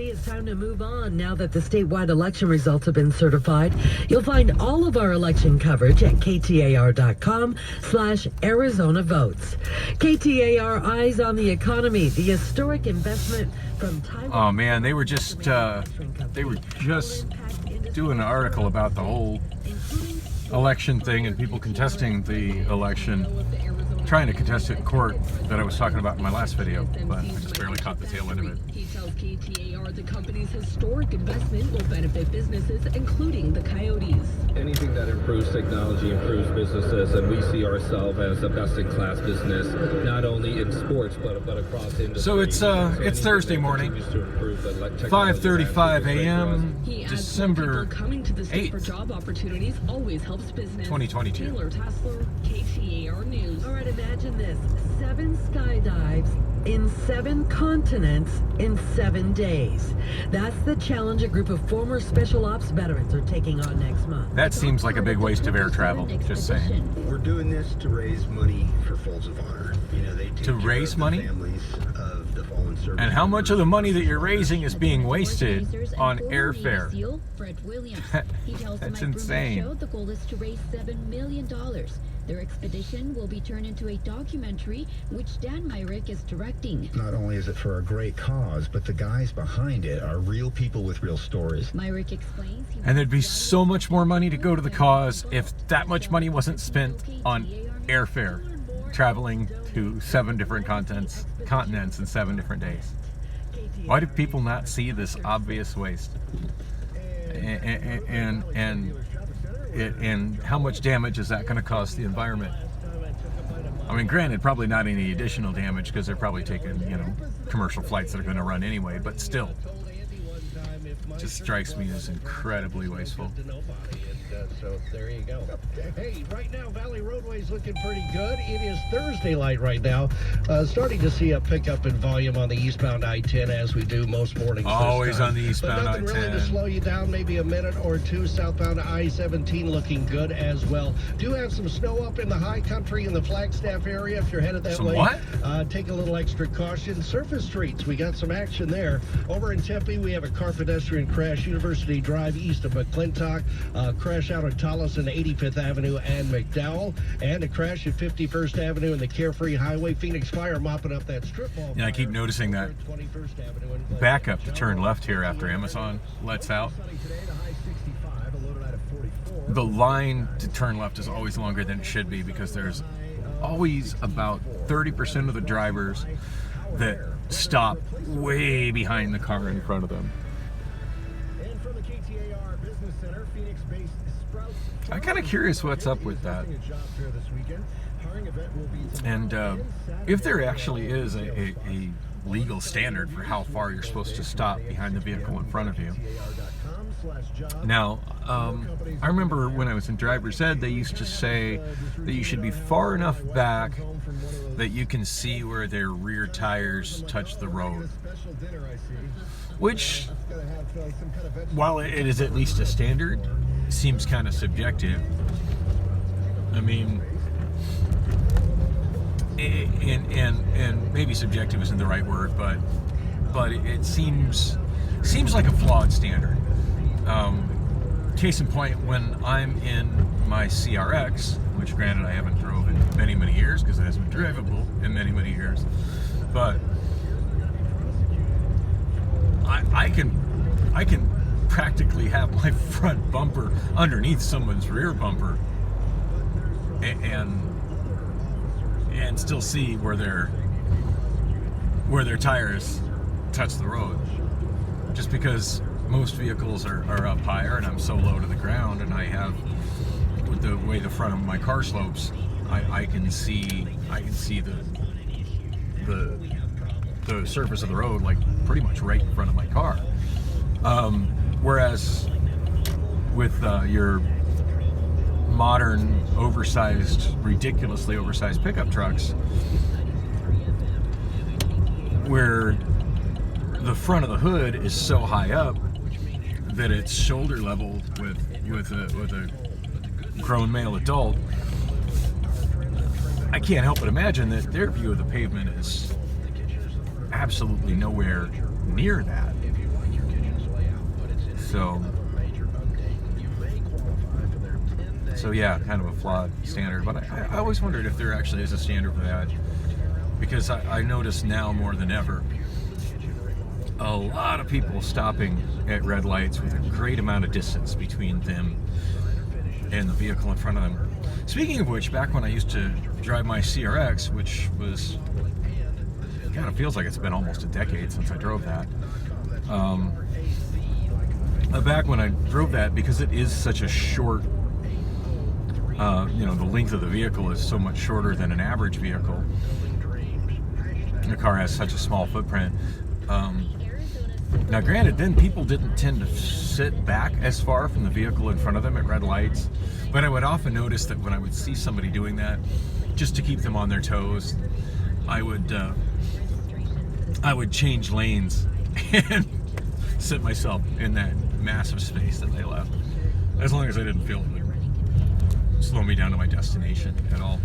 KC, it's time to move on now that the statewide election results have been certified. You'll find all of our election coverage at KTAR.com/Arizona Votes. KTAR Eyes on the Economy, the historic investment from Taiwan. Oh man, they were just doing an article about the whole election thing and people contesting the election, trying to contest it in court, that I was talking about in my last video, but I just barely caught the tail end of it. He tells KTAR the company's historic investment will benefit businesses, including the Coyotes. Anything that improves technology improves businesses, and we see ourselves as a best-in-class business, not only in sports but across industry. So it's Thursday morning, 5:35 a.m. December Coming to the state for 8th, job opportunities always helps business. 2022. Taylor Tassler, KTAR News. All right, imagine this. 7 skydives in 7 continents in 7 days. That's the challenge a group of former special ops veterans are taking on next month. That seems like a big waste of air travel, just saying. We're doing this to raise money for Folds of Honor. You know, they take To care raise of the money? families of the fallen service And how much of the money that you're raising is being Organizers wasted and on former airfare? Navy SEAL Fred Williams. He tells the That's Mike Bloomberg insane. Show the goal is to raise $7 million. Their expedition will be turned into a documentary, which Dan Myrick is directing. Not only is it for a great cause, but the guys behind it are real people with real stories. Myrick explains. And there'd be so much more money to go to the cause if that much money wasn't spent on airfare, traveling to 7 different continents in 7 different days. Why do people not see this obvious waste? And how much damage is that going to cause the environment? I mean, granted, probably not any additional damage because they're probably taking, commercial flights that are going to run anyway, but still, just strikes me as incredibly wasteful. So there you go. Hey, right now Valley Roadway's looking pretty good. It is Thursday light right now. Starting to see a pickup in volume on the eastbound I-10 as we do most mornings. Always on the eastbound but nothing really to I-10. slow you down. Maybe a minute or two. Southbound I-17 looking good as well. Do have some snow up in the high country in the Flagstaff area. If you're headed that Some way, what? Take a little extra caution. Surface streets, we got some action there. Over in Tempe, we have a car pedestrian crash. University Drive east of McClintock. Crash out on Tolleson, 85th Avenue and McDowell, and a crash at 51st Avenue and the Carefree Highway. Phoenix Fire mopping up that strip mall. Yeah, I keep noticing that backup to turn left here after Amazon lets out. The line to turn left is always longer than it should be because there's always about 30% of the drivers that stop way behind the car in front of them. I'm kind of curious what's up with that. And if there actually is a legal standard for how far you're supposed to stop behind the vehicle in front of you. Now, I remember when I was in driver's ed, they used to say that you should be far enough back that you can see where their rear tires touch the road. Which, while it is at least a standard, seems kind of subjective. I mean, and maybe subjective isn't the right word, but it seems like a flawed standard. Case in point, when I'm in my CRX, which granted I haven't drove in many years because it hasn't been drivable in many years, but I can practically have my front bumper underneath someone's rear bumper and still see where their tires touch the road, just because most vehicles are up higher and I'm so low to the ground, and I have, with the way the front of my car slopes, I can see the surface of the road like pretty much right in front of my car. Whereas with your modern, ridiculously oversized pickup trucks, where the front of the hood is so high up that it's shoulder level with a grown male adult, I can't help but imagine that their view of the pavement is absolutely nowhere near that. So yeah, kind of a flawed standard. But I always wondered if there actually is a standard for that, because I notice now more than ever a lot of people stopping at red lights with a great amount of distance between them and the vehicle in front of them. Speaking of which, back when I used to drive my CRX, which was, kind of feels like it's been almost a decade since I drove that. Back when I drove that, because it is such a short, the length of the vehicle is so much shorter than an average vehicle. The car has such a small footprint. Now granted, then people didn't tend to sit back as far from the vehicle in front of them at red lights, but I would often notice that when I would see somebody doing that, just to keep them on their toes, I would change lanes and sit myself in that massive space that they left, as long as I didn't feel it would slow me down to my destination at all.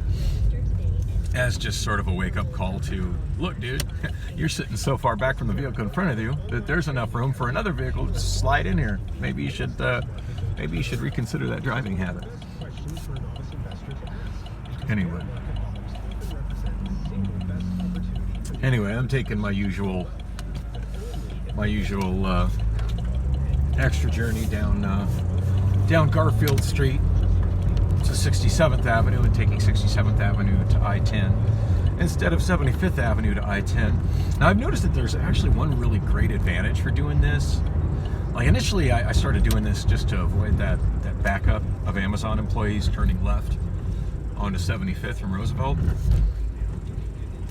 As just sort of a wake-up call to, look, dude, you're sitting so far back from the vehicle in front of you that there's enough room for another vehicle to slide in here. Maybe you should reconsider that driving habit. Anyway, I'm taking my usual extra journey down Garfield Street to 67th Avenue and taking 67th Avenue to I-10 instead of 75th Avenue to I-10. Now I've noticed that there's actually one really great advantage for doing this. Like initially I started doing this just to avoid that backup of Amazon employees turning left onto 75th from Roosevelt.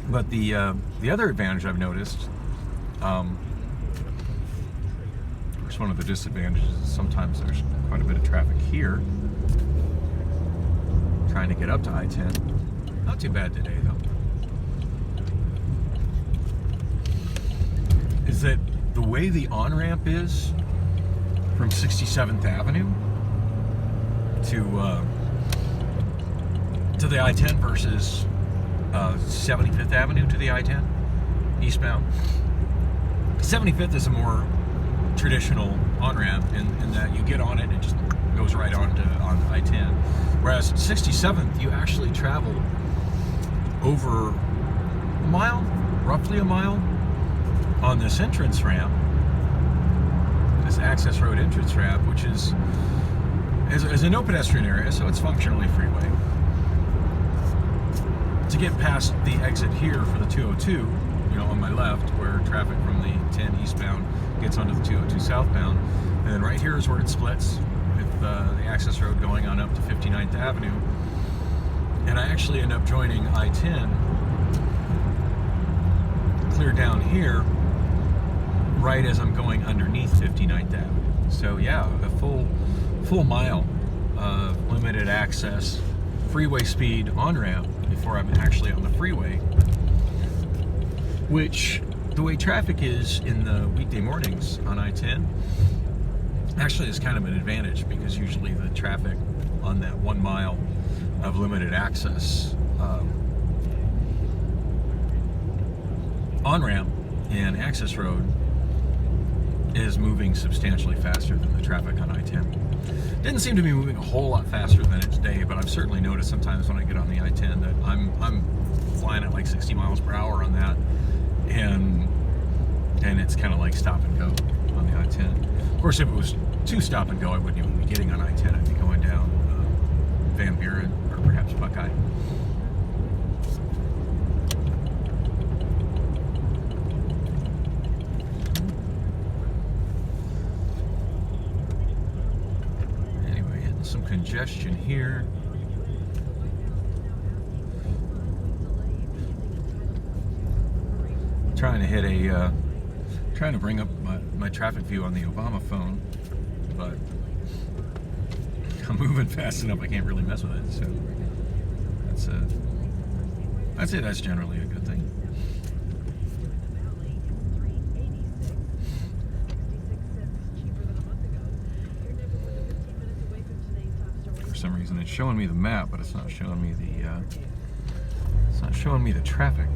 But the other advantage I've noticed, of course one of the disadvantages is sometimes there's quite a bit of traffic here trying to get up to I-10. Not too bad today though. Is that the way the on-ramp is from 67th Avenue to the I-10 versus 75th Avenue to the I-10 eastbound. 75th is a more traditional on-ramp in that you get on it and it just goes right on I-10. Whereas 67th, you actually travel over a mile, roughly a mile, on this entrance ramp, this access road entrance ramp, which is a no pedestrian area, so it's functionally freeway. To get past the exit here for the 202, on my left, where traffic from the 10 eastbound gets onto the 202 southbound, and then right here is where it splits with the access road going on up to 59th Avenue, and I actually end up joining I-10 clear down here right as I'm going underneath 59th Avenue. So yeah, a full mile of limited access freeway speed on-ramp before I'm actually on the freeway, which the way traffic is in the weekday mornings on I-10 actually is kind of an advantage, because usually the traffic on that 1 mile of limited access on-ramp and access road is moving substantially faster than the traffic on I-10. Didn't seem to be moving a whole lot faster than it today, but I've certainly noticed sometimes when I get on the I-10 that I'm flying at like 60 miles per hour on that, and it's kind of like stop and go on the I-10. Of course, if it was to stop and go, I wouldn't even be getting on I-10. I'd be going down Van Buren or perhaps Buckeye. Anyway, hitting some congestion here. Trying to bring up my traffic view on the Obama phone, but I'm moving fast enough I can't really mess with it. So I'd say that's generally a good thing. For some reason, it's showing me the map, but it's not showing me the traffic.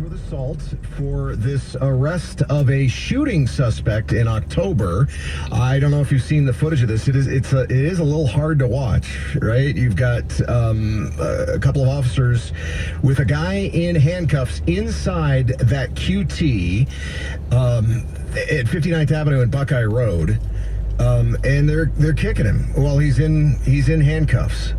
with assault for this arrest of a shooting suspect in October. I don't know if you've seen the footage of this. It is a little hard to watch, right? You've got a couple of officers with a guy in handcuffs inside that QT at 59th Avenue and Buckeye Road. And they're kicking him while he's in handcuffs.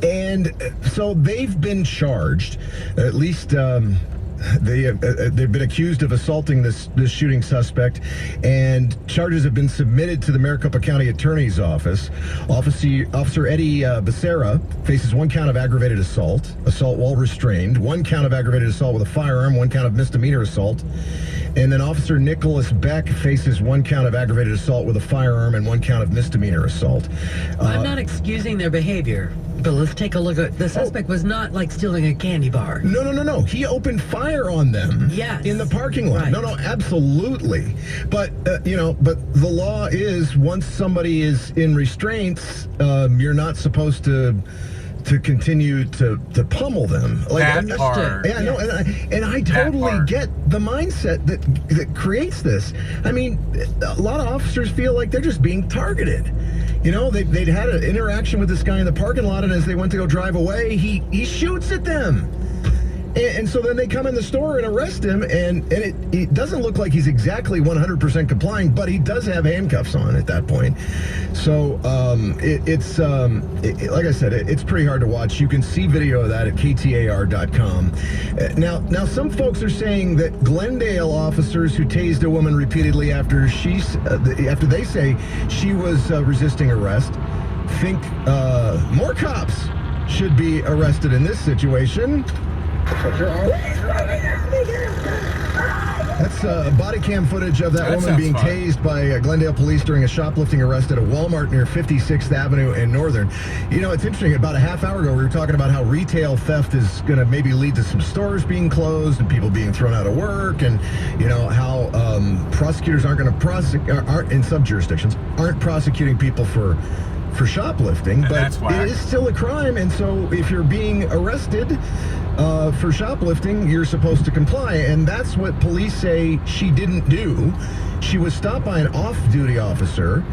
And so they've been charged, at least they've been accused of assaulting this shooting suspect, and charges have been submitted to the Maricopa County Attorney's Office. Officer Eddie Becerra faces 1 count of aggravated assault while restrained, 1 count of aggravated assault with a firearm, 1 count of misdemeanor assault. And then Officer Nicholas Beck faces 1 count of aggravated assault with a firearm and 1 count of misdemeanor assault. I'm not excusing their behavior, but let's take a look at the suspect was not like stealing a candy bar. No. He opened fire on them. Yes. In the parking lot. Right. No, absolutely. But, but the law is once somebody is in restraints, you're not supposed to continue to pummel them. That hard. Yeah, no, and I totally get the mindset that creates this. I mean, a lot of officers feel like they're just being targeted. You know, they'd had an interaction with this guy in the parking lot, and as they went to go drive away, he shoots at them. And so then they come in the store and arrest him, and it doesn't look like he's exactly 100% complying, but he does have handcuffs on at that point. So it's like I said, it's pretty hard to watch. You can see video of that at KTAR.com. Now some folks are saying that Glendale officers who tased a woman repeatedly after they say she was resisting arrest think more cops should be arrested in this situation. That's body cam footage of that woman being tased by Glendale police during a shoplifting arrest at a Walmart near 56th Avenue and Northern. You know, it's interesting. About a half hour ago, we were talking about how retail theft is going to maybe lead to some stores being closed and people being thrown out of work, and you know how prosecutors aren't going to prosecute, in some jurisdictions, aren't prosecuting people for shoplifting, but it is still a crime, and so if you're being arrested for shoplifting, you're supposed to comply, and that's what police say she didn't do. She was stopped by an off-duty officer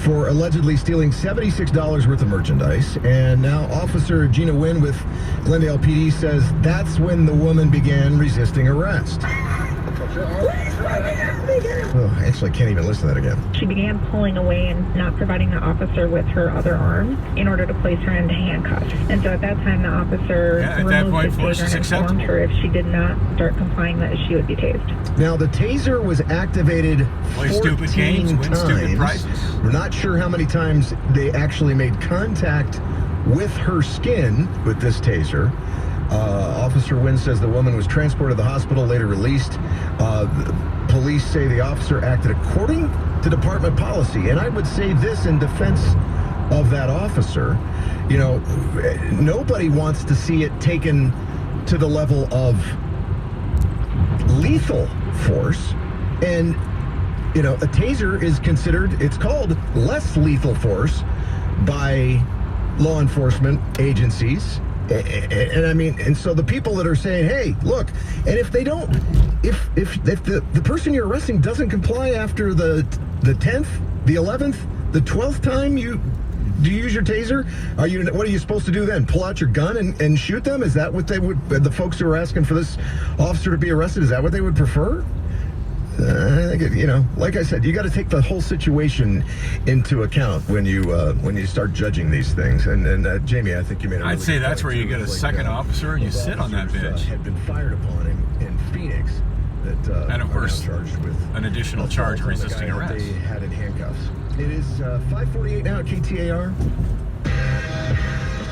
for allegedly stealing $76 worth of merchandise, and now Officer Gina Wynn with Glendale PD says that's when the woman began resisting arrest. Oh, actually, I can't even listen to that again. She began pulling away and not providing the officer with her other arm in order to place her into handcuffs. And so at that time, the officer removed the taser and informed her if she did not start complying that she would be tased. Now, the taser was activated 14 times. We're not sure how many times they actually made contact with her skin with this taser. Officer Wynn says the woman was transported to the hospital, later released. Police say the officer acted according to department policy. And I would say this in defense of that officer. You know, nobody wants to see it taken to the level of lethal force. And, you know, a taser is considered, it's called less lethal force by law enforcement agencies. And I mean, and so the people that are saying, hey, look, and if they don't, if the person you're arresting doesn't comply after the 10th, the 11th, the 12th time you use your taser, what are you supposed to do then? Pull out your gun and shoot them? Is that what they would, the folks who are asking for this officer to be arrested, is that what they would prefer? I think, you know, like I said, you got to take the whole situation into account when you start judging these things. And Jamie, I think you made a really I'd say that's where you get a second officer and you sit on that bench. Had been fired upon in Phoenix. That and of course, charged with an additional charge of resisting arrest. They had in handcuffs. It is 5:48 now at KTAR.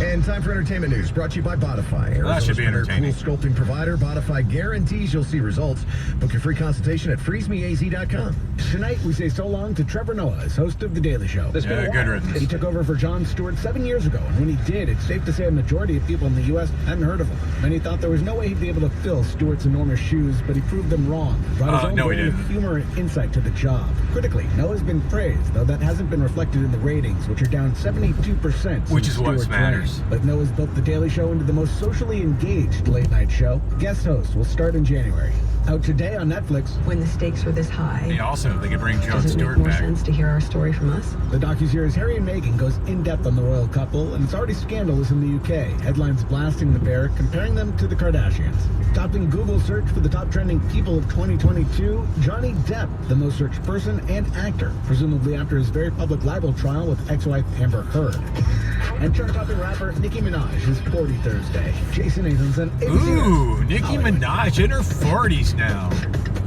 And time for entertainment news, brought to you by Bodify. Well, that should be entertaining. Cool sculpting provider. Bodify guarantees you'll see results. Book your free consultation at freezemeaz.com. Tonight, we say so long to Trevor Noah, as host of The Daily Show. Yeah, good riddance. He took over for Jon Stewart 7 years ago, and when he did, it's safe to say a majority of people in the U.S. hadn't heard of him. Many thought there was no way he'd be able to fill Stewart's enormous shoes, but he proved them wrong. Brought his own brand of humor and insight to the job. Critically, Noah's been praised, though that hasn't been reflected in the ratings, which are down 72%. Which is what matters. course. But Noah's built The Daily Show into the most socially engaged late-night show. Guest host will start in January. Out today on Netflix. When the stakes are this high, Yeah, also, they could bring Jon does it make Stewart more back. sense to hear our story from us? The docuseries Harry and Meghan goes in-depth on the royal couple, and it's already scandalous in the UK. Headlines blasting the pair, comparing them to the Kardashians. Topping Google search for the top trending people of 2022, Johnny Depp, the most searched person and actor, presumably after his very public libel trial with ex-wife Amber Heard. And chart-topping rapper Nicki Minaj is 40 Thursday. Jason Nathanson, ABC Ooh, Nicki Hollywood. Minaj in her 40s now.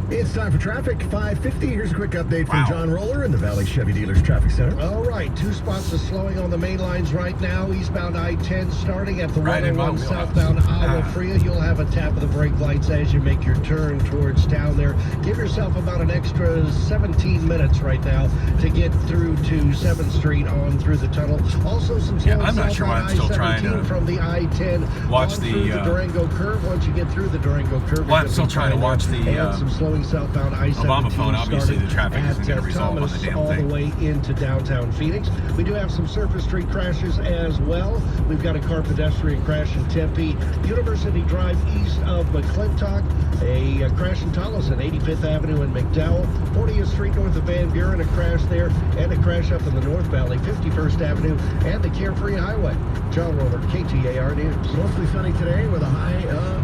It's time for traffic. 5:50. Here's a quick update from John Roller in the Valley Chevy Dealers Traffic Center. All right, 2 spots of slowing on the main lines right now. Eastbound I-10 starting at the 101 southbound Agua Fria. You'll have a tap of the brake lights as you make your turn towards town there. Give yourself about an extra 17 minutes right now to get through to 7th Street on through the tunnel. Also some slowing I'm not sure why I'm still trying to from the I-10 watch the Durango curve. Once you get through the Durango curve, well, I'm still trying to watch the and some slowing southbound I-17 Obama phone. Obviously, the traffic isn't going to resolve on the damn all thing. the way into downtown Phoenix. We do have some surface street crashes as well. We've got a car pedestrian crash in Tempe, University Drive east of McClintock, a crash in Tolleson, 85th Avenue in McDowell, 40th Street north of Van Buren, a crash there, and a crash up in the North Valley, 51st Avenue, and the Carefree Highway. John Roller, KTAR News. Mostly sunny today with a high of...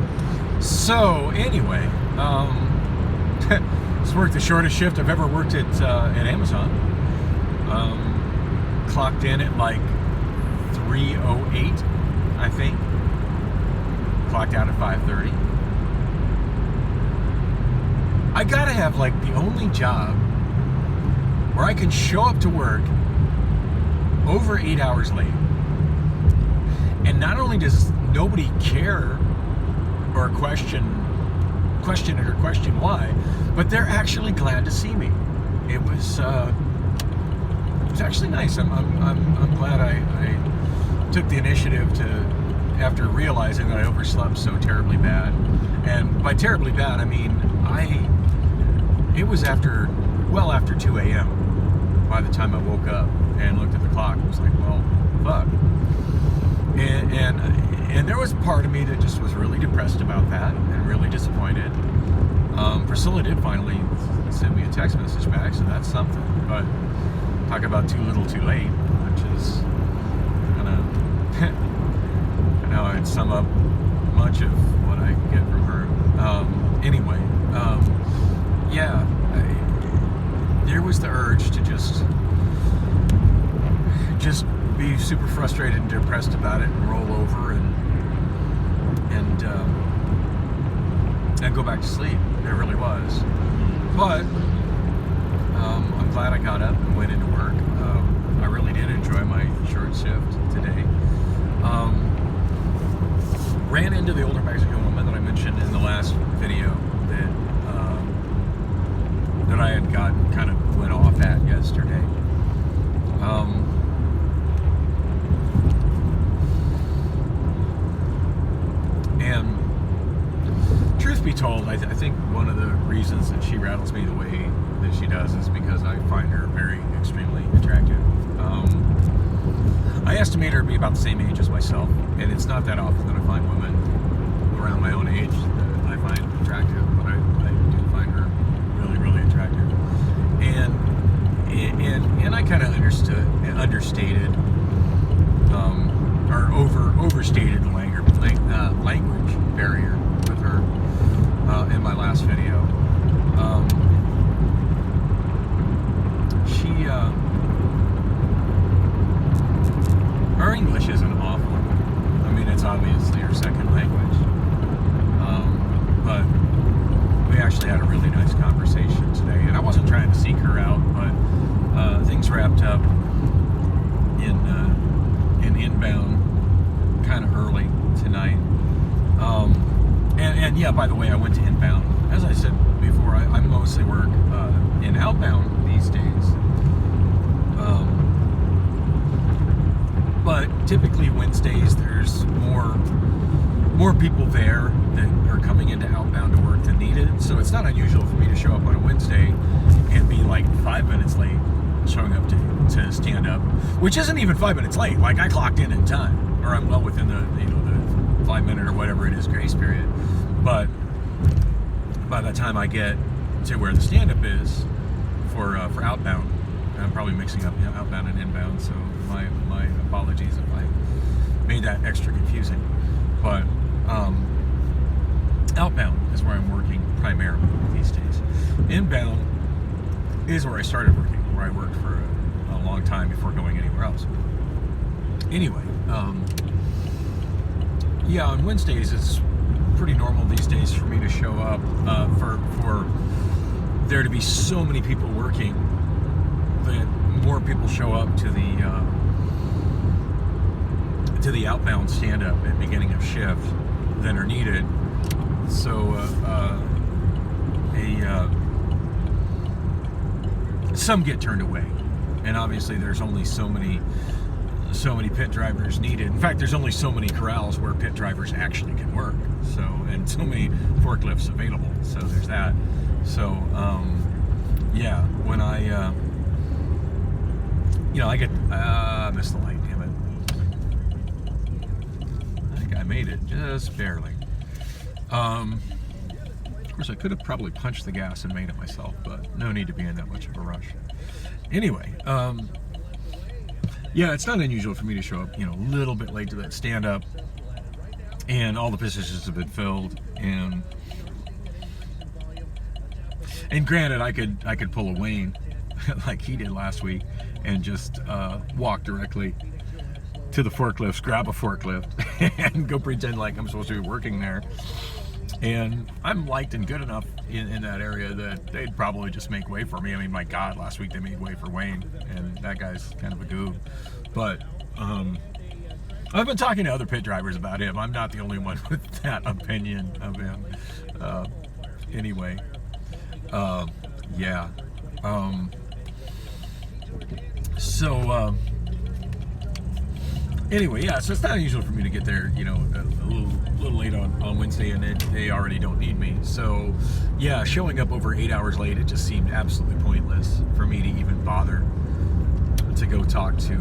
So, anyway, it's worked the shortest shift I've ever worked at Amazon. Clocked in at like 3:08, I think. Clocked out at 5:30. I gotta have like the only job where I can show up to work over 8 hours late. And not only does nobody care or question it or question why, but they're actually glad to see me. It was actually nice. I'm glad I took the initiative to, after realizing that I overslept so terribly bad, and by terribly bad I mean it was well after 2 a.m. by the time I woke up and looked at the clock. It was like, well, fuck. And there was part of me that just was really depressed about that and really disappointed. Priscilla did finally send me a text message back, so that's something. But talk about too little too late, which is gonna now I'd sum up much of what I get from her. Anyway, yeah, there was the urge to just be super frustrated and depressed about it and roll over and go back to sleep. There really was. But I'm glad I got up and went into work. I really did enjoy my short shift today. Ran into the older Mexican woman that I mentioned in the last video that I had gotten kind of went off at yesterday. And truth be told, I think one of the reasons that she rattles me the way that she does is because I find her very extremely attractive. I estimate her to be about the same age as myself, and it's not that often that I find women around my own age that I find attractive, but I do find her really, really attractive. And I kind of understated or overstated the language barrier with her in my last video. Her English isn't awful. I mean, it's obviously her second language. But we actually had a really nice conversation today, and I wasn't trying to seek her out, but things wrapped up in inbound kind of early tonight. And yeah, by the way, I went to inbound. As I said before, I mostly work in outbound these days. But typically Wednesdays, there's more people there that are coming into outbound to work than needed. So it's not unusual for me to show up on a Wednesday and be like 5 minutes late showing up to stand up, which isn't even 5 minutes late. Like, I clocked in time. or I'm well within the, you know, the 5 minute or whatever it is grace period. But by the time I get to where the stand-up is for outbound, and I'm probably mixing up outbound and inbound, so my apologies if I made that extra confusing. But outbound is where I'm working primarily these days. Inbound is where I started working, where I worked for a long time before going anywhere else. Anyway, yeah, on Wednesdays it's pretty normal these days for me to show up, for there to be so many people working that more people show up to the outbound stand-up at the beginning of shift than are needed. So some get turned away, and obviously there's only so many pit drivers needed. In fact, there's only so many corrals where pit drivers actually can work. So, and so many forklifts available. So there's that. So, yeah, when I, you know, I get, missed the light, damn it. I think I made it just barely. Of course, I could have probably punched the gas and made it myself, but no need to be in that much of a rush. Anyway, yeah, it's not unusual for me to show up, you know, a little bit late to that stand-up, and all the positions have been filled, and granted, I could pull a Wayne like he did last week and just walk directly to the forklifts, grab a forklift, and go pretend like I'm supposed to be working there. And I'm liked and good enough in that area that they'd probably just make way for me. I mean, my God, last week they made way for Wayne, and that guy's kind of a goob. But I've been talking to other pit drivers about him. I'm not the only one with that opinion of him. Anyway, yeah. Anyway, yeah, so it's not unusual for me to get there, you know, a little late on Wednesday, and they already don't need me. So, yeah, showing up over 8 hours late, it just seemed absolutely pointless for me to even bother to go talk to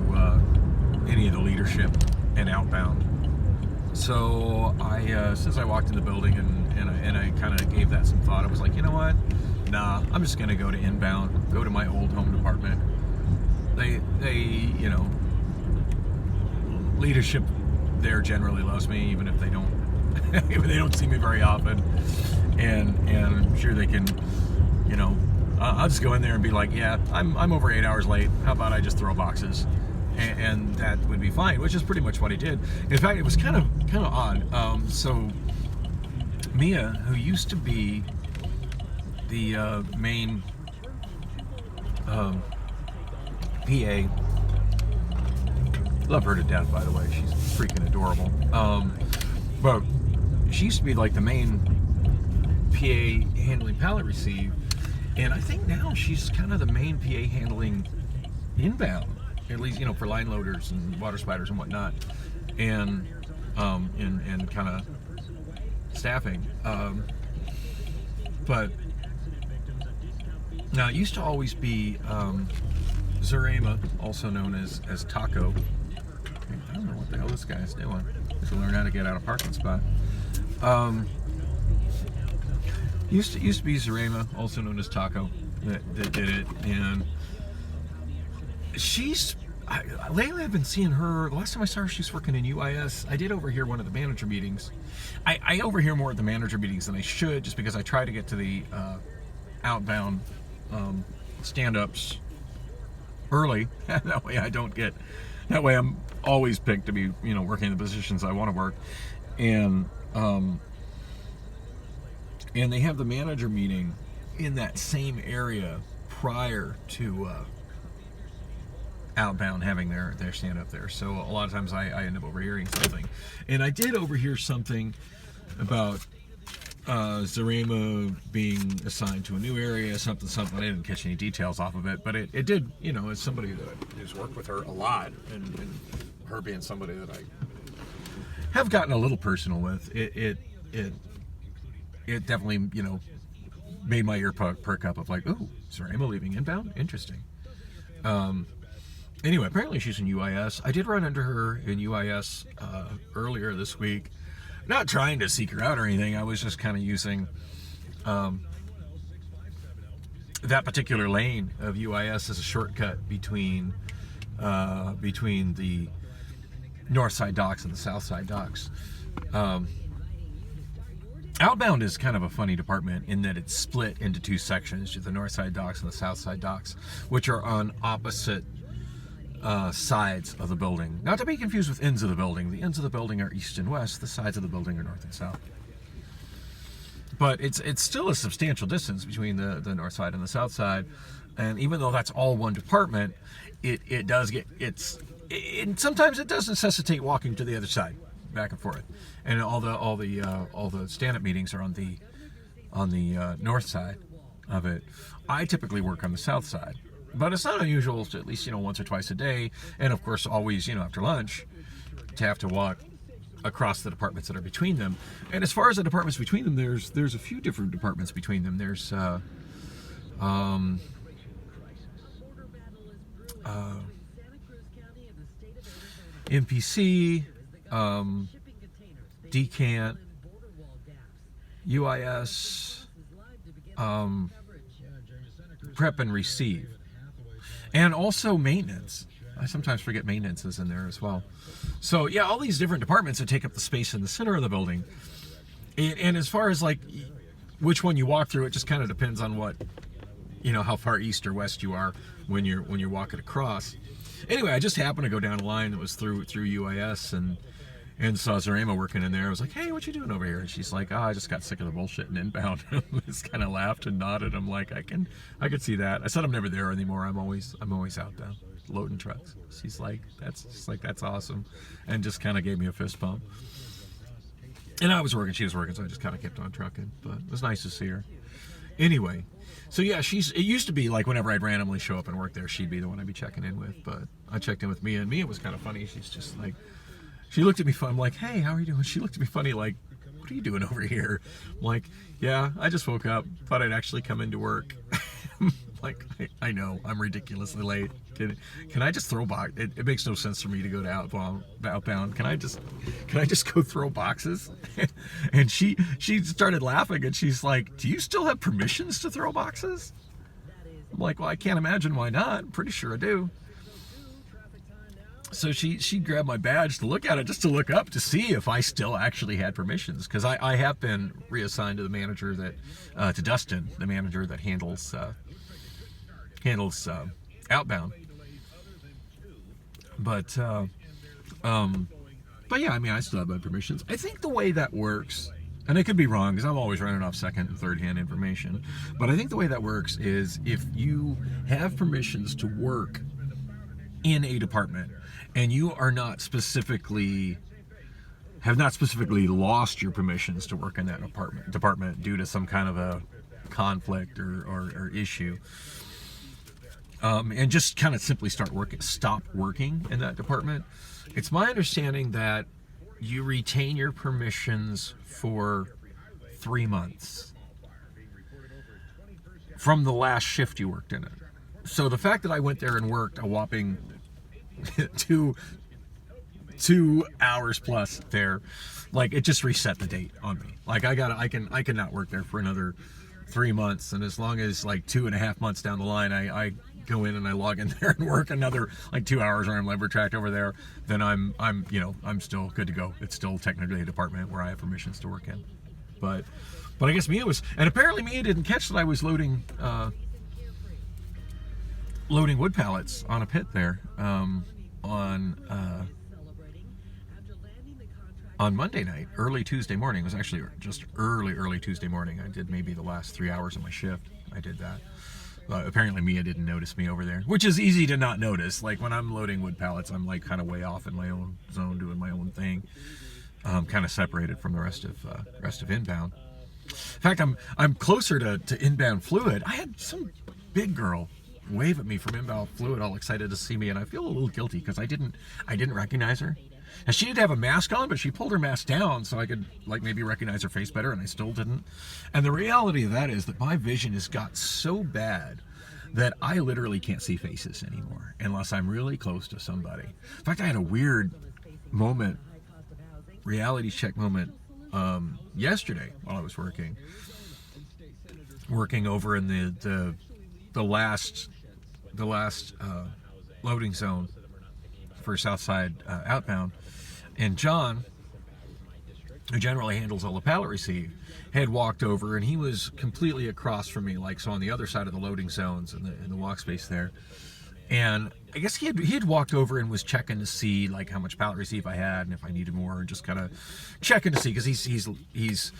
any of the leadership and outbound. So, since I walked in the building and I kind of gave that some thought, I was like, you know what? Nah, I'm just going to go to inbound, go to my old home department. They, you know, leadership there generally loves me, even if they don't see me very often, and I'm sure they can, you know, I'll just go in there and be like, yeah, I'm over 8 hours late, how about I just throw boxes, and that would be fine, which is pretty much what I did. In fact, it was kind of odd. So Mia, who used to be the main PA, love her to death, by the way. She's freaking adorable. But she used to be like the main PA handling pallet receive, and I think now she's kind of the main PA handling inbound, at least, you know, for line loaders and water spiders and whatnot, and kind of staffing. But now it used to always be Zarema, also known as Taco. I don't know what the hell this guy's doing. To learn how to get out of parking spot. Used to be Zarema, also known as Taco, that did it, and lately I've been seeing her. The last time I saw her, she was working in UIS. I did overhear one of the manager meetings. I overhear more at the manager meetings than I should, just because I try to get to the outbound stand-ups early. That way I'm always picked to be, you know, working the positions I want to work. And they have the manager meeting in that same area prior to outbound having their stand up there. So a lot of times I end up overhearing something. And I did overhear something about Zarema being assigned to a new area, something. I didn't catch any details off of it, but it did, you know, as somebody that has worked with her a lot, and her being somebody that I have gotten a little personal with, it definitely, you know, made my ear perk up of like, ooh, Zarema leaving inbound? Interesting. Anyway, apparently she's in UIS. I did run into her in UIS earlier this week. Not trying to seek her out or anything. I was just kind of using that particular lane of UIS as a shortcut between the north side docks and the south side docks. Outbound is kind of a funny department in that it's split into two sections, the north side docks and the south side docks, which are on opposite sides of the building. Not to be confused with ends of the building. The ends of the building are east and west. The sides of the building are north and south. But it's still a substantial distance between the north side and the south side. And even though that's all one department, it does get sometimes it does necessitate walking to the other side, back and forth. And all the stand-up meetings are on the north side of it. I typically work on the south side. But it's not unusual to at least, once or twice a day, and of course always, after lunch, to have to walk across the departments that are between them. And as far as the departments between them, there's a few different departments between them. There's MPC, Decant, UIS, prep and receive. And also maintenance. I sometimes forget maintenance is in there as well. So yeah, all these different departments that take up the space in the center of the building. And as far as like which one you walk through, it just kind of depends on what, how far east or west you are when you're walking across. Anyway, I just happened to go down a line that was through UIS and saw Zarema working in there. I was like, hey, what you doing over here? And she's like, I just got sick of the bullshit and inbound. I just kind of laughed and nodded. I'm like, I could see that. I said I'm never there anymore. I'm always outbound loading trucks. She's like, that's awesome, and just kind of gave me a fist bump. And I was working, she was working, so I just kind of kept on trucking. But it was nice to see her. Anyway, so yeah, it used to be like whenever I'd randomly show up and work there, she'd be the one I'd be checking in with. But I checked in with Mia, and Mia was kind of funny. She's just like, she looked at me funny. I'm like, hey, how are you doing? She looked at me funny like, what are you doing over here? I'm like, yeah, I just woke up. Thought I'd actually come into work. Like, I know, I'm ridiculously late. Can I just throw box? It makes no sense for me to go to outbound. Can I just go throw boxes? And she started laughing, and she's like, do you still have permissions to throw boxes? I'm like, well, I can't imagine why not. I'm pretty sure I do. So she grabbed my badge to look at it, just to look up to see if I still actually had permissions, because I have been reassigned to the manager to Dustin, the manager that handles outbound. But yeah, I mean, I still have my permissions. I think the way that works, and I could be wrong because I'm always running off second and third hand information, but I think the way that works is if you have permissions to work in a department and you are not specifically lost your permissions to work in that department due to some kind of a conflict or issue, and just kind of simply stop working in that department, it's my understanding that you retain your permissions for 3 months from the last shift you worked in it. So the fact that I went there and worked a whopping 2 hours plus there, like, it just reset the date on me. Like, I can not work there for another 3 months, and as long as like 2.5 months down the line I go in and I log in there and work another like 2 hours or I'm lever tracked over there, then I'm still good to go. It's still technically a department where I have permissions to work in. But I guess Mia was, and apparently Mia didn't catch that I was loading wood pallets on a pit there on Monday night, early Tuesday morning. It was actually just early Tuesday morning. I did maybe the last 3 hours of my shift. I did that. Apparently Mia didn't notice me over there, which is easy to not notice. Like, when I'm loading wood pallets, I'm like kind of way off in my own zone, doing my own thing, kind of separated from the rest of inbound. In fact, I'm closer to inbound fluid. I had some big girl wave at me from inbound fluid, all excited to see me, and I feel a little guilty because I didn't recognize her. And she did have a mask on, but she pulled her mask down so I could like maybe recognize her face better, and I still didn't. And the reality of that is that my vision has got so bad that I literally can't see faces anymore unless I'm really close to somebody. In fact, I had a weird moment, reality check moment, yesterday while I was working over in the last loading zone for Southside outbound, and John, who generally handles all the pallet receive, had walked over, and he was completely across from me, like so on the other side of the loading zones in the walk space there. And I guess he had walked over and was checking to see like how much pallet receive I had and if I needed more, and just kind of checking to see, because he's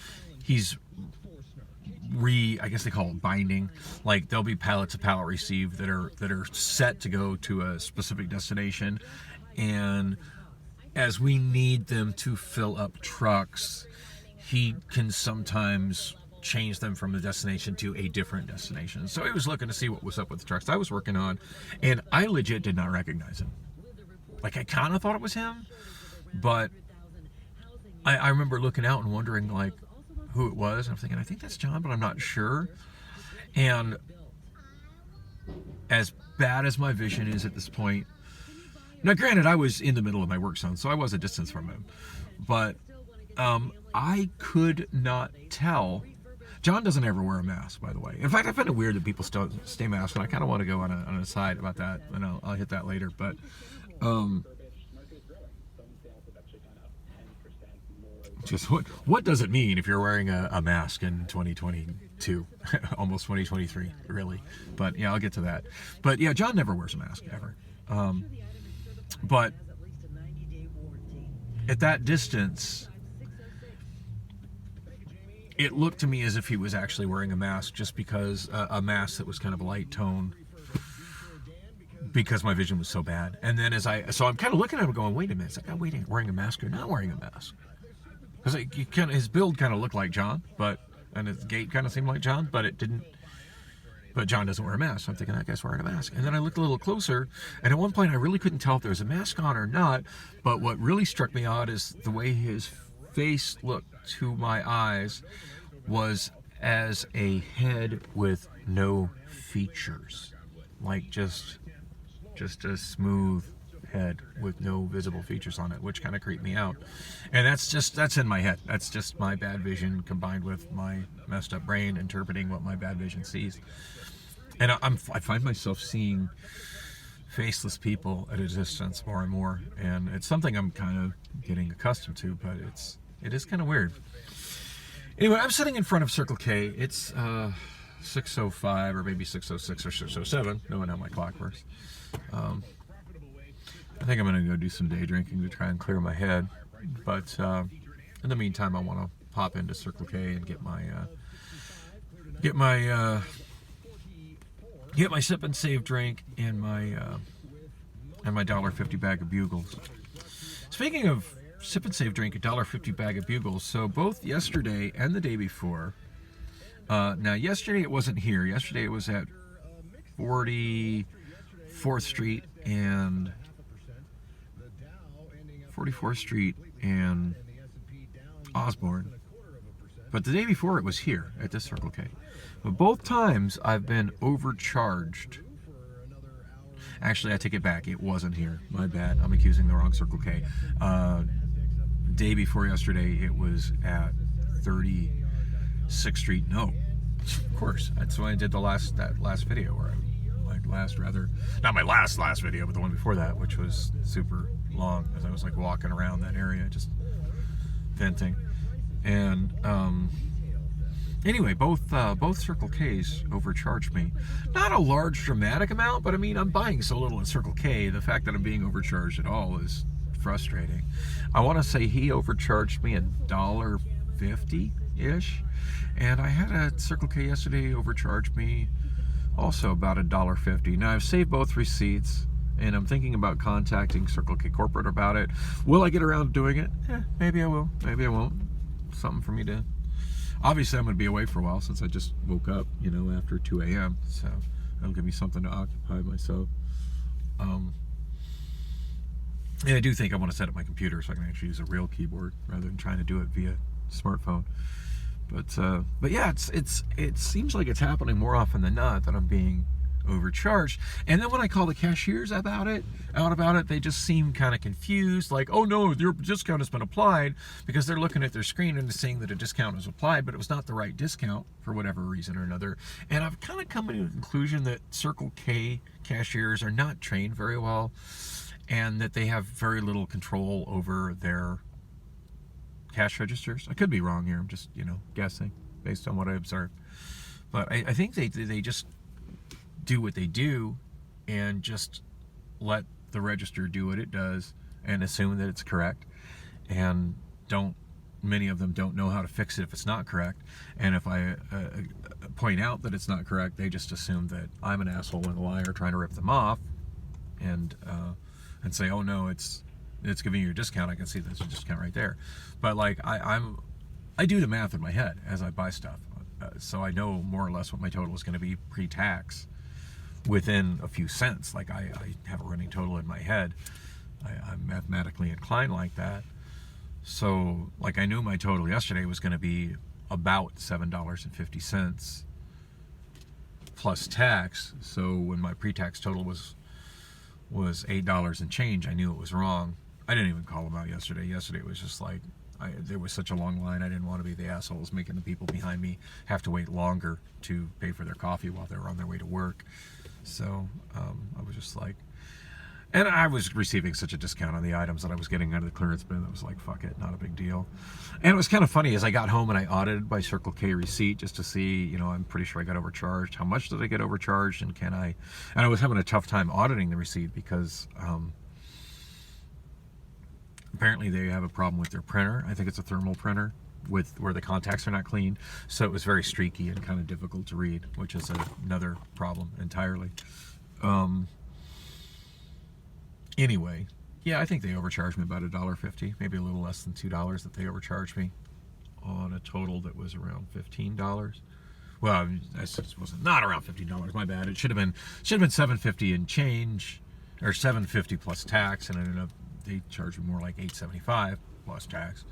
I guess they call it binding. Like there'll be pallets of pallet receive that are set to go to a specific destination, and as we need them to fill up trucks, he can sometimes change them from a destination to a different destination. So he was looking to see what was up with the trucks I was working on, and I legit did not recognize him. Like, I kind of thought it was him, but I remember looking out and wondering like who it was, and I'm thinking, I think that's John, but I'm not sure. And as bad as my vision is at this point, now granted, I was in the middle of my work zone, so I was a distance from him, but I could not tell. John doesn't ever wear a mask, by the way. In fact, I find it weird that people still stay masked, and I kind of want to go on an aside about that, and I'll hit that later. But just what does it mean if you're wearing a mask in 2022, almost 2023, really? But yeah, I'll get to that. But yeah, John never wears a mask ever. But at that distance, it looked to me as if he was actually wearing a mask, just because a mask that was kind of a light tone, because my vision was so bad. And then so I'm kind of looking at him going, wait a minute, is that guy wearing a mask or not wearing a mask? Because his build kind of looked like John, and his gait kind of seemed like John, but it didn't. But John doesn't wear a mask, so I'm thinking that guy's wearing a mask. And then I looked a little closer, and at one point I really couldn't tell if there was a mask on or not. But what really struck me odd is the way his face looked to my eyes was as a head with no features, like just a smooth head with no visible features on it, which kind of creeped me out. And that's in my head. That's just my bad vision combined with my messed up brain interpreting what my bad vision sees. And I find myself seeing faceless people at a distance more and more, and it's something I'm kind of getting accustomed to, but it is kind of weird. Anyway, I'm sitting in front of Circle K. It's 6:05 or maybe 6:06 or 6:07, knowing how my clock works. I think I'm going to go do some day drinking to try and clear my head. But in the meantime, I want to pop into Circle K and get my sip and save drink and my $1.50 bag of Bugles. Speaking of sip and save drink, $1.50 bag of Bugles. So both yesterday and the day before. Now yesterday it wasn't here. Yesterday it was at 44th Street and 44th Street and Osborne. But the day before it was here at this Circle K. But both times I've been overcharged. Actually, I take it back. It wasn't here. My bad. I'm accusing the wrong Circle K. Day before yesterday, it was at 36th Street. No, of course. That's why I did that last video, or not my last video, but the one before that, which was super long, as I was like walking around that area, just venting. And anyway, both Circle K's overcharged me. Not a large dramatic amount, but I mean, I'm buying so little at Circle K. The fact that I'm being overcharged at all is frustrating. I want to say he overcharged me $1.50-ish, and I had a Circle K yesterday overcharge me also about $1.50. Now I've saved both receipts, and I'm thinking about contacting Circle K corporate about it. Will I get around to doing it? Maybe I will. Maybe I won't. Something for me to. Obviously, I'm going to be away for a while since I just woke up, after 2 a.m. So that'll give me something to occupy myself. And I do think I want to set up my computer so I can actually use a real keyboard rather than trying to do it via smartphone. But yeah, it seems like it's happening more often than not that I'm being overcharged. And then when I call the cashiers out about it, they just seem kind of confused, like, oh no, your discount has been applied, because they're looking at their screen and they're saying that a discount was applied, but it was not the right discount for whatever reason or another. And I've kind of come to the conclusion that Circle K cashiers are not trained very well, and that they have very little control over their cash registers. I could be wrong here. I'm just, guessing based on what I observed. But I think they just do what they do and just let the register do what it does and assume that it's correct, and many of them don't know how to fix it if it's not correct. And if I point out that it's not correct, they just assume that I'm an asshole and a liar trying to rip them off, and say, oh no, it's giving you a discount. I can see there's a discount right there. But like I do the math in my head as I buy stuff, so I know more or less what my total is going to be pre-tax within a few cents. Like I have a running total in my head. I'm mathematically inclined like that. So like I knew my total yesterday was going to be about $7.50 plus tax. So when my pre-tax total was $8 and change, I knew it was wrong. I didn't even call them out yesterday. Yesterday was just like, there was such a long line. I didn't want to be the assholes making the people behind me have to wait longer to pay for their coffee while they were on their way to work. So I was just like, and I was receiving such a discount on the items that I was getting out of the clearance bin. I was like, fuck it, not a big deal. And it was kind of funny as I got home and I audited my Circle K receipt just to see, I'm pretty sure I got overcharged. How much did I get overcharged? And and I was having a tough time auditing the receipt because apparently they have a problem with their printer. I think it's a thermal printer where the contacts are not clean. So it was very streaky and kind of difficult to read, which is another problem entirely. Anyway, yeah, I think they overcharged me about $1.50, maybe a little less than $2 that they overcharged me on a total that was around $15. Well, it wasn't not around $15. My bad. It should have been $7.50 and change, or $7.50 plus tax, and I ended up they charged me more like $8.75 plus tax.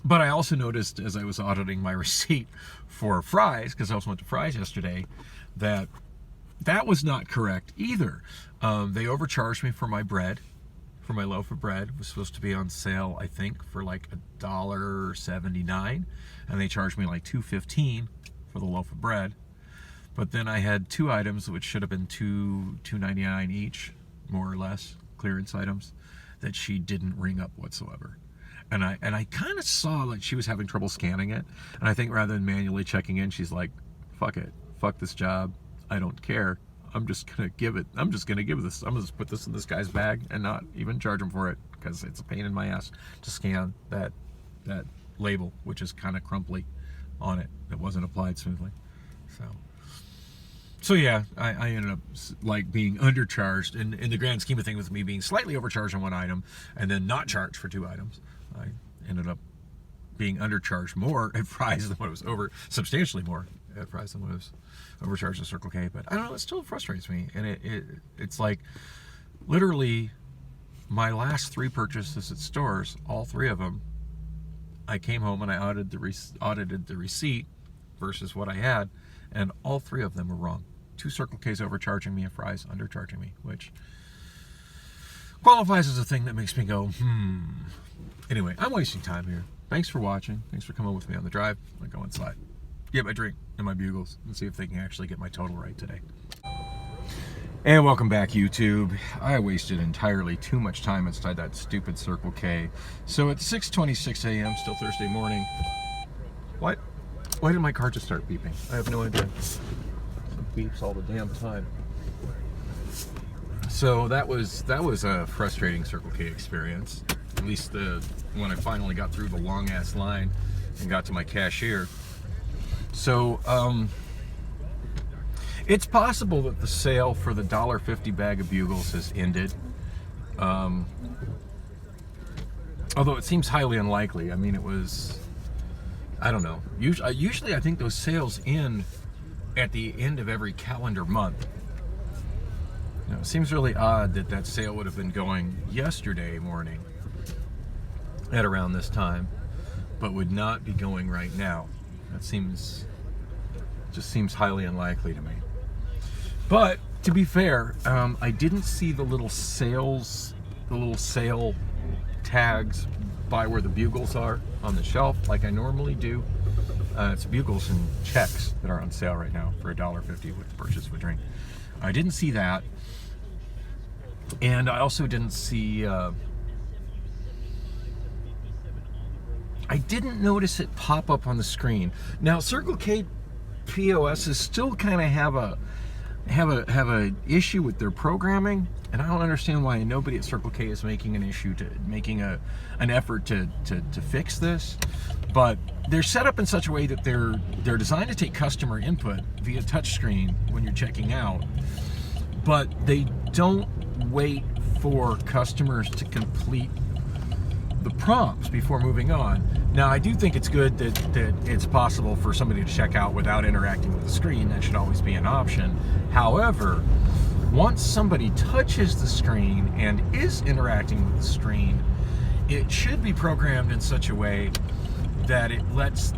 But I also noticed as I was auditing my receipt for fries, because I also went to Fry's yesterday, that was not correct either. They overcharged me for my bread, for my loaf of bread. It was supposed to be on sale, I think, for like $1.79, and they charged me like $2.15 for the loaf of bread. But then I had two items which should have been $2.99 each, more or less, clearance items, that she didn't ring up whatsoever. And I kind of saw like she was having trouble scanning it, and I think rather than manually checking in, she's like, fuck it, fuck this job, I don't care. I'm just gonna give this. I'm gonna put this in this guy's bag and not even charge him for it, because it's a pain in my ass to scan that label, which is kind of crumply on it. It wasn't applied smoothly. So yeah, I ended up like being undercharged in the grand scheme of things, with me being slightly overcharged on one item and then not charged for two items. I ended up being undercharged more at Fry's than what it was substantially more at Fry's than what it was overcharged at Circle K. But I don't know, it still frustrates me. And it's like literally my last three purchases at stores, all three of them, I came home and I audited the receipt versus what I had, and all three of them were wrong. 2 Circle K's overcharging me and Fry's undercharging me, which qualifies as a thing that makes me go, Anyway, I'm wasting time here. Thanks for watching. Thanks for coming with me on the drive. I'm going to go inside, get my drink and my bugles, and see if they can actually get my total right today. And welcome back, YouTube. I wasted entirely too much time inside that stupid Circle K. So at 6:26 a.m., still Thursday morning. What? Why did my car just start beeping? I have no idea. It beeps all the damn time. So that was a frustrating Circle K experience. At least when I finally got through the long ass line and got to my cashier. So it's possible that the sale for the $1.50 bag of bugles has ended. Although it seems highly unlikely. I mean, it was, I don't know. Usually I think those sales end at the end of every calendar month. It seems really odd that sale would have been going yesterday morning at around this time, but would not be going right now. That seems Just seems highly unlikely to me. But to be fair, I didn't see the little sale tags by where the bugles are on the shelf like I normally do. It's bugles and checks that are on sale right now for $1.50 with the purchase of a drink. I didn't see that, and I also didn't see. I didn't notice it pop up on the screen. Now, Circle K POSs still kind of have a issue with their programming, and I don't understand why nobody at Circle K is making an effort to fix this. But they're set up in such a way that they're designed to take customer input via touchscreen when you're checking out, but they don't wait for customers to complete the prompts before moving on. Now, I do think it's good that it's possible for somebody to check out without interacting with the screen. That should always be an option. However, once somebody touches the screen and is interacting with the screen, it should be programmed in such a way that it lets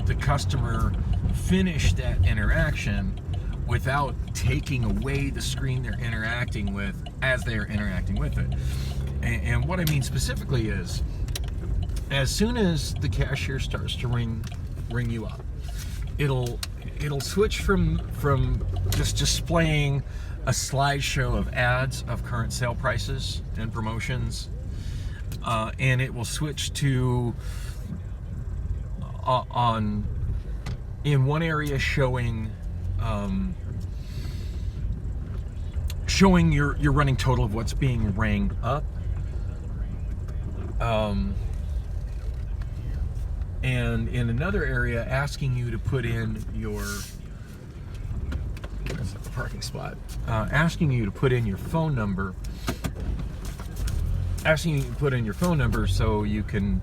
the customer finish that interaction without taking away the screen they're interacting with as they're interacting with it. And what I mean specifically is, as soon as the cashier starts to ring you up, it'll switch from just displaying a slideshow of ads of current sale prices and promotions, and it will switch to in one area showing your running total of what's being rang up, and in another area asking you to put in your parking spot, asking you to put in your phone number, so you can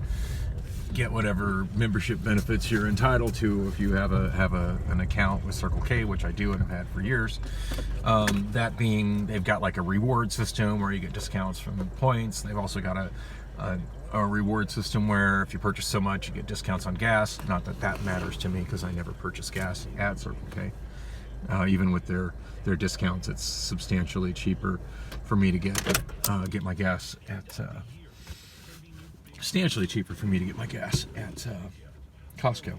get whatever membership benefits you're entitled to if you have an account with Circle K, which I do and have had for years. That being, they've got like a reward system where you get discounts from points. They've also got a reward system where if you purchase so much, you get discounts on gas. Not that that matters to me because I never purchase gas at Circle K. Even with their discounts, it's substantially cheaper for me to get my gas at. Substantially cheaper for me to get my gas at Costco.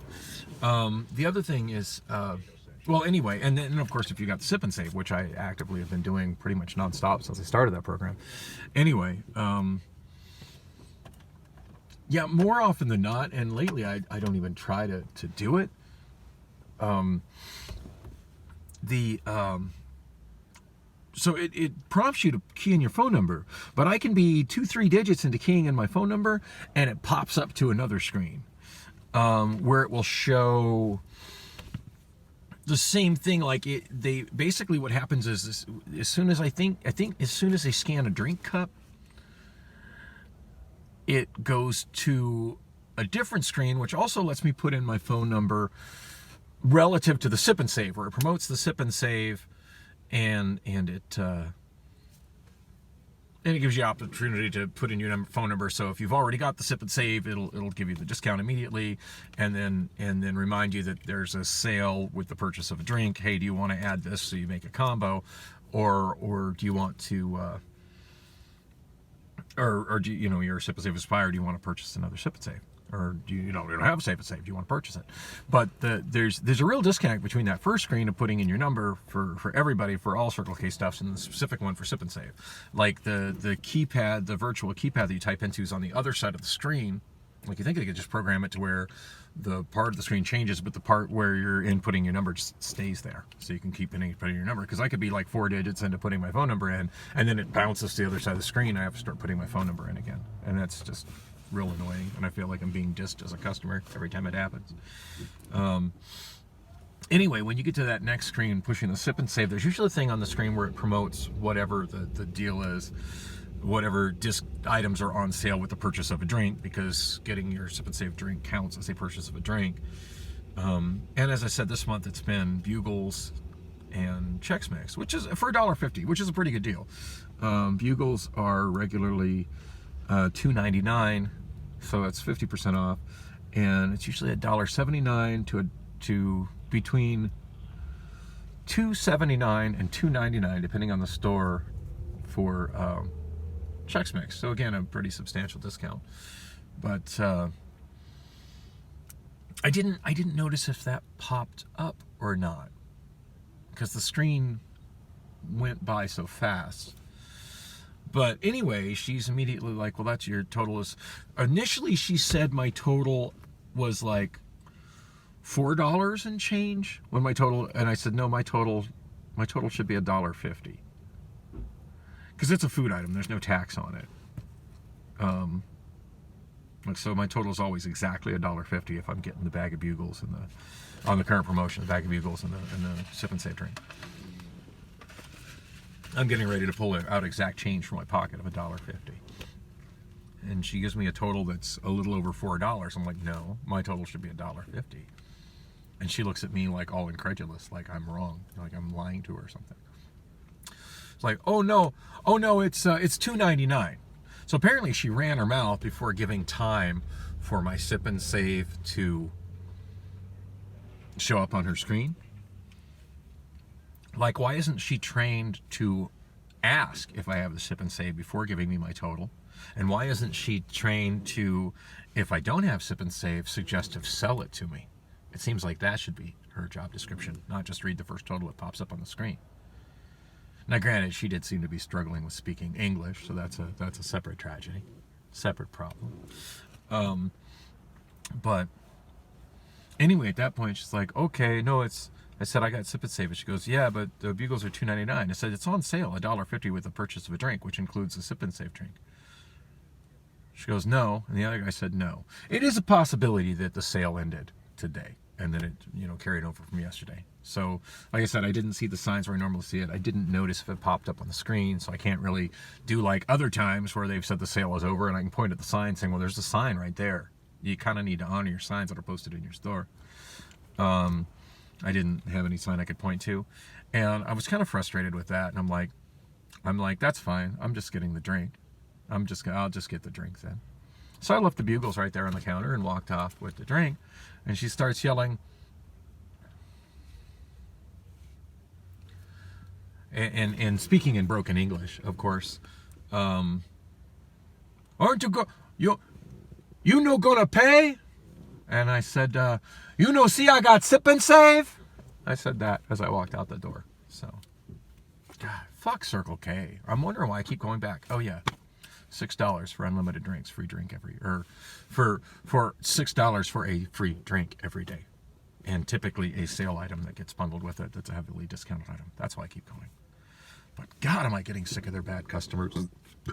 The other thing is, well, anyway, and then of course if you got the Sip and Save, which I actively have been doing pretty much nonstop since I started that program. Anyway, yeah, more often than not, and lately I don't even try to do it. So it prompts you to key in your phone number, but I can be 2-3 digits into keying in my phone number, and it pops up to another screen where it will show the same thing. Like they basically, what happens is this, as soon as I think as soon as they scan a drink cup, it goes to a different screen, which also lets me put in my phone number relative to the Sip and Save, where it promotes the Sip and Save. And it gives you the opportunity to put in your phone number. So if you've already got the Sip and Save, it'll give you the discount immediately, and then remind you that there's a sale with the purchase of a drink. Hey, do you want to add this so you make a combo, or do you want to, or do you know your Sip and Save expired? Do you want to purchase another Sip and Save? Or you don't have a Sip and Save, do you want to purchase it? But there's a real disconnect between that first screen of putting in your number for everybody for all Circle K stuffs, and the specific one for Sip and Save. Like the keypad, the virtual keypad that you type into is on the other side of the screen. Like, you think they could just program it to where the part of the screen changes, but the part where you're inputting your number just stays there, so you can keep inputting your number. Because I could be like 4 digits into putting my phone number in, and then it bounces to the other side of the screen. I have to start putting my phone number in again, and that's just real annoying, and I feel like I'm being dissed as a customer every time it happens. Anyway, when you get to that next screen pushing the Sip and Save, there's usually a thing on the screen where it promotes whatever the deal is, whatever disc items are on sale with the purchase of a drink, because getting your Sip and Save drink counts as a purchase of a drink. And as I said, this month it's been Bugles and Chex Mix, which is for $1.50, which is a pretty good deal. Bugles are regularly $2.99, so it's 50% off, and it's usually $1.79 to between $2.79 and $2.99 depending on the store for Chex Mix. So again, a pretty substantial discount. But I didn't notice if that popped up or not, because the screen went by so fast. But anyway, she's immediately like, well, that's your total is. Initially, she said my total was like $4 and change when my total, and I said, no, my total should be $1.50. Because it's a food item, there's no tax on it. So my total is always exactly $1.50 if I'm getting the bag of Bugles and on the current promotion, the bag of Bugles and the Sip and Save drink. I'm getting ready to pull out exact change from my pocket of $1.50. And she gives me a total that's a little over $4. I'm like, no, my total should be $1.50. And she looks at me like all incredulous, like I'm wrong, like I'm lying to her or something. It's like, oh no, it's $2.99. So apparently she ran her mouth before giving time for my Sip and Save to show up on her screen. Like, why isn't she trained to ask if I have the Sip and Save before giving me my total? And why isn't she trained to, if I don't have Sip and Save, suggest to sell it to me? It seems like that should be her job description, not just read the first total that pops up on the screen. Now, granted, she did seem to be struggling with speaking English, so that's a separate tragedy, separate problem. But anyway, at that point, she's like, okay, no, I said, I got Sip and Save. And she goes, yeah, but the Bugles are $2.99. I said, it's on sale, $1.50 with the purchase of a drink, which includes the Sip and Save drink. She goes, no. And the other guy said, no. It is a possibility that the sale ended today and that it, carried over from yesterday. So, like I said, I didn't see the signs where I normally see it. I didn't notice if it popped up on the screen, so I can't really do like other times where they've said the sale is over and I can point at the sign saying, well, there's a sign right there. You kind of need to honor your signs that are posted in your store. I didn't have any sign I could point to, and I was kind of frustrated with that. And I'm like, that's fine. I'm just getting the drink. I'll just get the drink then. So I left the Bugles right there on the counter and walked off with the drink. And she starts yelling, and speaking in broken English, of course. Aren't you no gonna pay? And I said, see, I got Sip and Save. I said that as I walked out the door. So, God, fuck Circle K. I'm wondering why I keep going back. Oh yeah, $6 for unlimited drinks, free drink for $6 for a free drink every day, and typically a sale item that gets bundled with it. That's a heavily discounted item. That's why I keep going. But God, am I getting sick of their bad customers?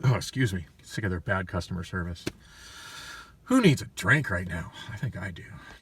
Oh, excuse me, sick of their bad customer service. Who needs a drink right now? I think I do.